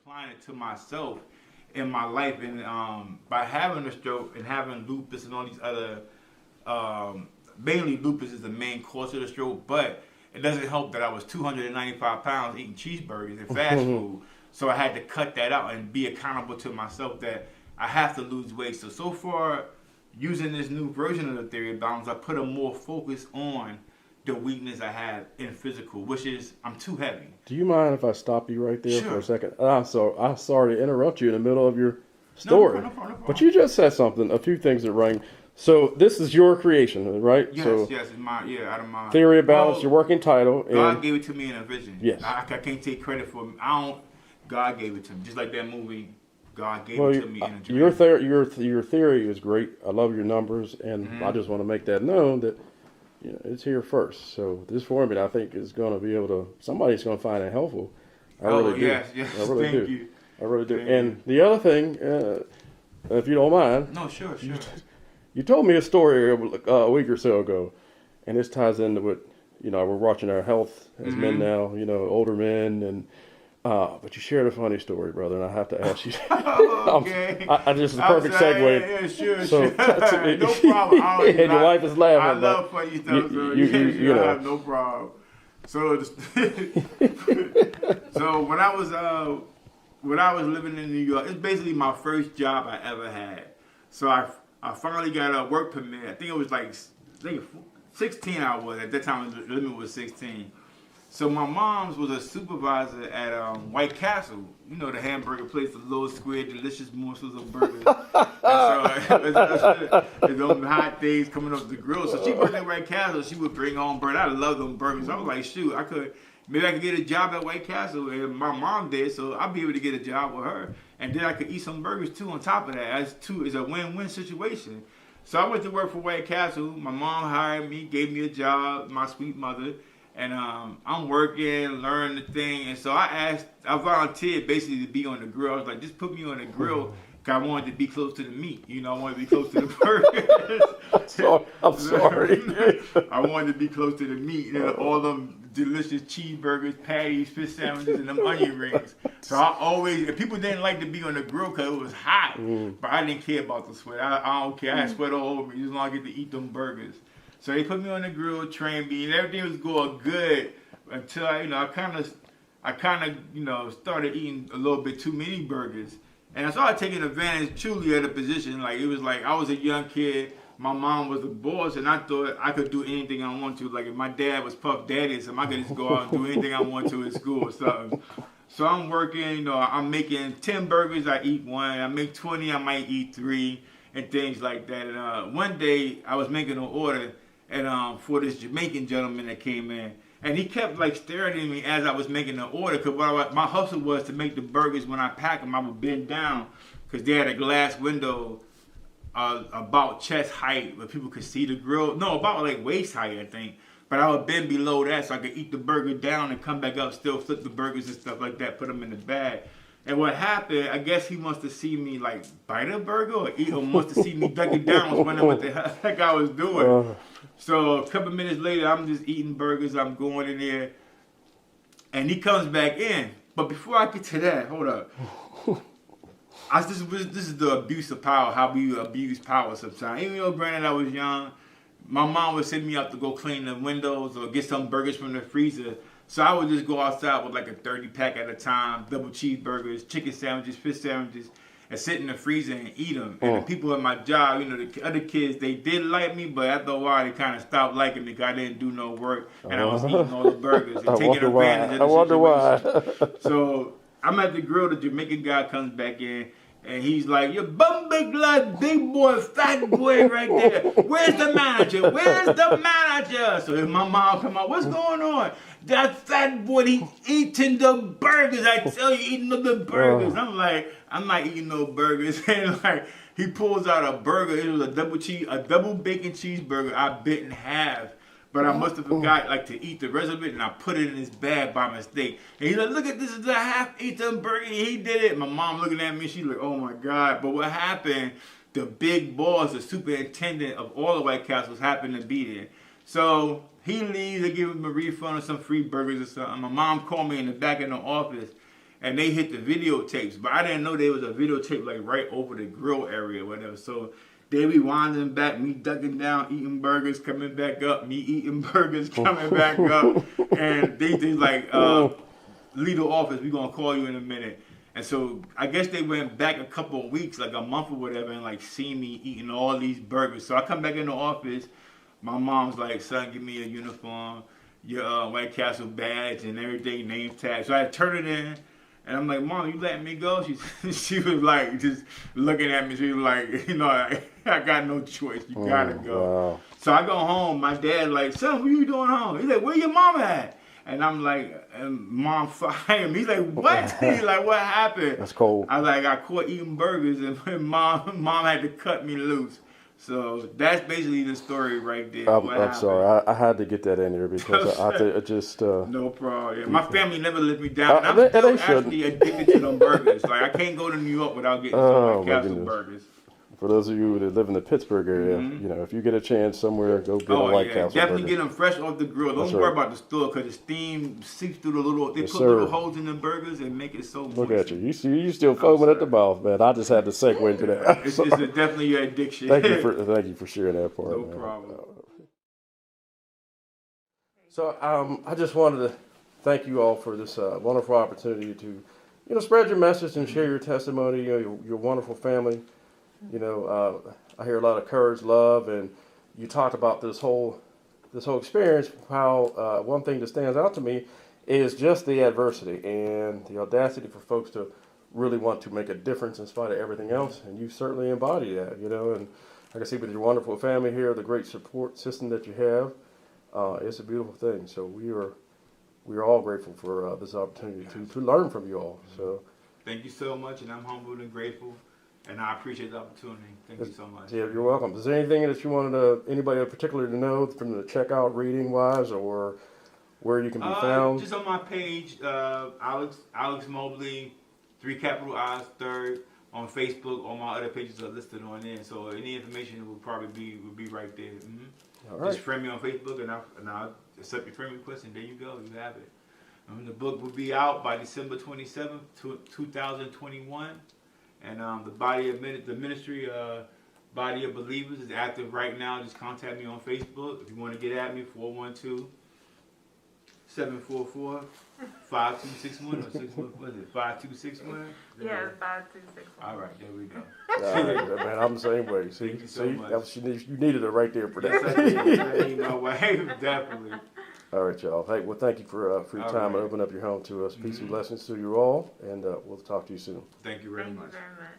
applying it to myself in my life, and by having a stroke and having lupus and all these other, mainly lupus is the main cause of the stroke, but it doesn't help that I was 295 pounds eating cheeseburgers and fast food, so I had to cut that out and be accountable to myself that I have to lose weight. So far, using this new version of the theory of balance, I put a more focus on the weakness I have in physical, which is I'm too heavy. Do you mind if I stop you right there Sure. for a second? I'm sorry to interrupt you in the middle of your story. No problem. But you just said something, a few things that rang. So this is your creation, right? Yes, so it's out of my Theory of Balance, your working title. God And gave it to me in a vision. Yes. I can't take credit for it. God gave it to me. Just like that movie, God gave it to me in a dream. your theory is great. I love your numbers, and I just want to make that known that it's here first. So this formula, I think, is going to be able to. Somebody's going to find it helpful. I really do. Yes. I really Thank do. you. I really do. Thank And the other thing, if you don't mind, No, sure. you told me a story a week or so ago, and this ties into what we're watching our health as men now. Older men, and but you shared a funny story, brother, and I have to ask you. Okay. This is a perfect segue. Yeah, sure. So, No problem. And your wife is laughing. I love funny stuff, so you I have no problem. So, so when I was living in New York, it's basically my first job I ever had. So I finally got a work permit. I think it was 16 I was at that time. The limit was 16. So my mom's was a supervisor at White Castle, the hamburger place, the little square, delicious morsels of burgers. And so it's those hot things coming off the grill. So she worked at White Castle. She would bring home burgers. I love them burgers. I was like, shoot, maybe I could get a job at White Castle, and my mom did, so I'll be able to get a job with her, and then I could eat some burgers too on top of that. It's a win-win situation. So I went to work for White Castle. My mom hired me, gave me a job, my sweet mother. And I'm working, learning the thing. And so I volunteered basically to be on the grill. I was like, just put me on the grill because I wanted to be close to the meat. I wanted to be close to the burgers. I'm sorry. I wanted to be close to the meat. All them delicious cheeseburgers, patties, fish sandwiches, and them onion rings. So and people didn't like to be on the grill because it was hot. But I didn't care about the sweat. I don't care. I had sweat all over me as long as I get to eat them burgers. So they put me on the grill, trained me, and everything was going good until I kind of started eating a little bit too many burgers, and I started taking advantage truly of the position. Like it was like I was a young kid, my mom was the boss, and I thought I could do anything I want to. Like if my dad was Puff Daddy, so I could just go out and do anything I want to in school or something. So I'm working, I'm making 10 burgers, I eat one. I make 20, I might eat 3, and things like that. And one day I was making an order. And for this Jamaican gentleman that came in, and he kept staring at me as I was making the order. Cause my hustle was to make the burgers. When I pack them, I would bend down, cause they had a glass window about chest height where people could see the grill. No, about waist height, I think. But I would bend below that so I could eat the burger down and come back up, still flip the burgers and stuff like that, put them in the bag. And what happened, I guess he must have seen me bite a burger or eat, or must have seen me ducking down. I was wondering what the heck I was doing. So a couple minutes later, I'm just eating burgers. I'm going in there, and he comes back in. But before I get to that, hold up. This is the abuse of power, how we abuse power sometimes. Even though, granted, I was young, my mom would send me out to go clean the windows or get some burgers from the freezer. So I would just go outside with a 30-pack at a time, double cheeseburgers, chicken sandwiches, fish sandwiches, and sit in the freezer and eat them. And the people at my job, the other kids, they did like me, but after a while they kind of stopped liking me because I didn't do no work, and I was eating all the burgers and taking advantage of the situation. So I'm at the grill, the Jamaican guy comes back in, and he's like, "You bum big blood, big boy, fat boy right there. Where's the manager? Where's the manager?" So if my mom come out, "What's going on?" "That fat boy, he's eating the burgers. I tell you, eating the burgers." I'm like, "I'm not eating no burgers." And he pulls out a burger. It was a double bacon cheeseburger. I bit in half. But I must have forgot to eat the rest of it, and I put it in his bag by mistake. And he's like, "Look at this, is a half-eaten burger." And he did it. My mom looking at me, she's like, "Oh my God." But what happened, the big boss, the superintendent of all the White Castles happened to be there. So he leaves, they give him a refund or some free burgers or something. My mom called me in the back of the office, and they hit the videotapes, but I didn't know there was a videotape like right over the grill area or whatever. So they be winding back, me ducking down, eating burgers, coming back up, me eating burgers, coming back up, and they like, leave the office, we gonna call you in a minute. And so I guess they went back a couple of weeks, like a month or whatever, and like see me eating all these burgers. So I come back in the office, my mom's like, son, give me a uniform, your White Castle badge and everything, name tag. So I turn it in. And I'm like, Mom, you letting me go? She was like, just looking at me. She was like, you know, I got no choice. You gotta go. Wow. So I go home. My dad like, son, what you doing home? He's like, where your mom at? And I'm like, Mom fired me. He's like, what? He's like, what happened? That's cold. I was like, I caught eating burgers, and mom had to cut me loose. So that's basically the story right there. I'm sorry. I had to get that in there because I just... No problem. Yeah. My family never let me down. I'm they still shouldn't. actually addicted to them burgers. Like, I can't go to New York without getting some Castle burgers. For those of you that live in the Pittsburgh area, you know, if you get a chance somewhere, go get a White Castle definitely burger. get them fresh off the grill. Don't worry about the store because the steam seeps through the little. They put little holes in the burgers and make it so. Look at you. You still foaming at the mouth, man. I just had to segue into that. It's definitely your addiction. Thank you for sharing that part. No man. problem. So I just wanted to thank you all for this wonderful opportunity to, you know, spread your message and share your testimony. You know, your wonderful family. You know, I hear a lot of courage, love, and you talked about this whole experience. How one thing that stands out to me is just the adversity and the audacity for folks to really want to make a difference in spite of everything else. And you certainly embody that, you know. And like I see with your wonderful family here, the great support system that you have, it's a beautiful thing. So we are all grateful for this opportunity to learn from you all. So thank you so much, and I'm humbled and grateful. And I appreciate the opportunity. Thank you so much. Yeah, you're welcome. Is there anything that you wanted anybody in particular to know from the checkout reading wise, or where you can be found? Just on my page, Alex Mobley, 3 capital I's, 3rd, on Facebook. All my other pages are listed on there. So any information will probably be right there. Mm-hmm. All right. Just friend me on Facebook, and I'll accept your friend request, and there you go. You have it. The book will be out by December 27th, 2021. And the ministry, Body of Believers is active right now. Just contact me on Facebook. If you want to get at me, 412-744-5261 or 5261? Yeah, 5261. All right, there we go. Man, I'm the same way. See, so much. You needed it right there for that. Yes, I need my wife, definitely. All right, y'all. Hey, well, thank you for your time and opening up your home to us. Peace and blessings to you all, and we'll talk to you soon. Thank you very Thank much. you very much.